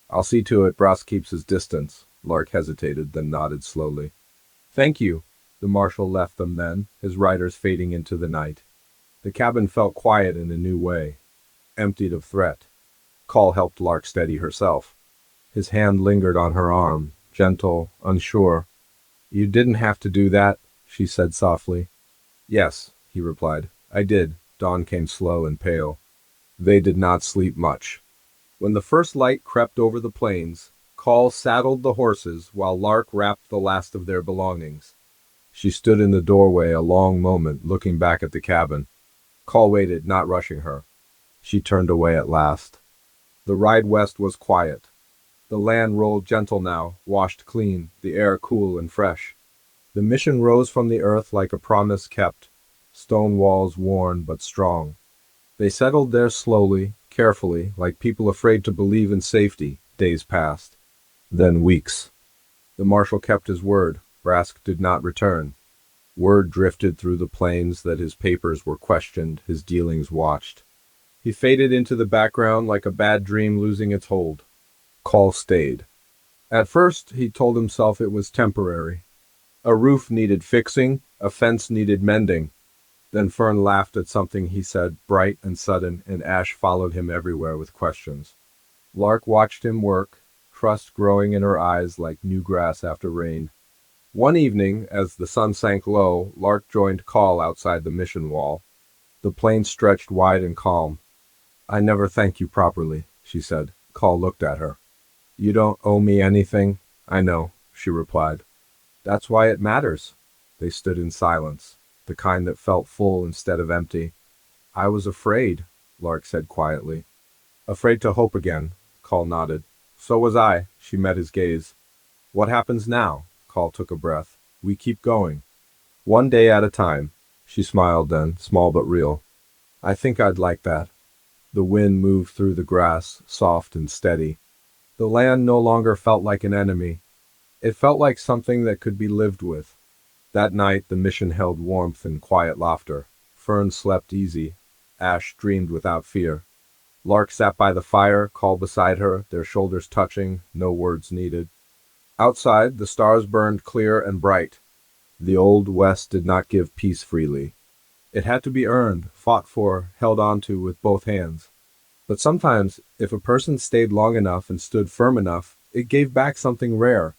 Speaker 1: I'll see to it Brass keeps his distance. Lark hesitated, then nodded slowly. Thank you. The marshal left them then, his riders fading into the night. The cabin felt quiet in a new way, emptied of threat. Call helped Lark steady herself. His hand lingered on her arm, gentle, unsure. You didn't have to do that, she said softly. Yes, he replied. I did. Dawn came slow and pale. They did not sleep much. When the first light crept over the plains, Call saddled the horses while Lark wrapped the last of their belongings. She stood in the doorway a long moment, looking back at the cabin. Call waited, not rushing her. She turned away at last. The ride west was quiet. The land rolled gentle now, washed clean, the air cool and fresh. The mission rose from the earth like a promise kept, stone walls worn but strong. They settled there slowly, carefully, like people afraid to believe in safety. Days passed. Then weeks. The marshal kept his word. Brask did not return. Word drifted through the plains that his papers were questioned, his dealings watched. He faded into the background like a bad dream losing its hold. Call stayed. At first, he told himself it was temporary. A roof needed fixing, a fence needed mending. Then Fern laughed at something he said, bright and sudden, and Ash followed him everywhere with questions. Lark watched him work, trust growing in her eyes like new grass after rain. One evening, as the sun sank low, Lark joined Call outside the mission wall. The plain stretched wide and calm. I never thank you properly, she said. Call looked at her. You don't owe me anything. I know, she replied. That's why it matters. They stood in silence, the kind that felt full instead of empty. I was afraid, Lark said quietly. Afraid to hope again, Call nodded. So was I, she met his gaze. What happens now? Call took a breath. We keep going. One day at a time. She smiled then, small but real. I think I'd like that. The wind moved through the grass, soft and steady. The land no longer felt like an enemy. It felt like something that could be lived with. That night the mission held warmth and quiet laughter. Fern slept easy. Ash dreamed without fear. Lark sat by the fire, Call beside her, their shoulders touching, no words needed. Outside, the stars burned clear and bright. The old West did not give peace freely. It had to be earned, fought for, held onto with both hands. But sometimes, if a person stayed long enough and stood firm enough, it gave back something rare.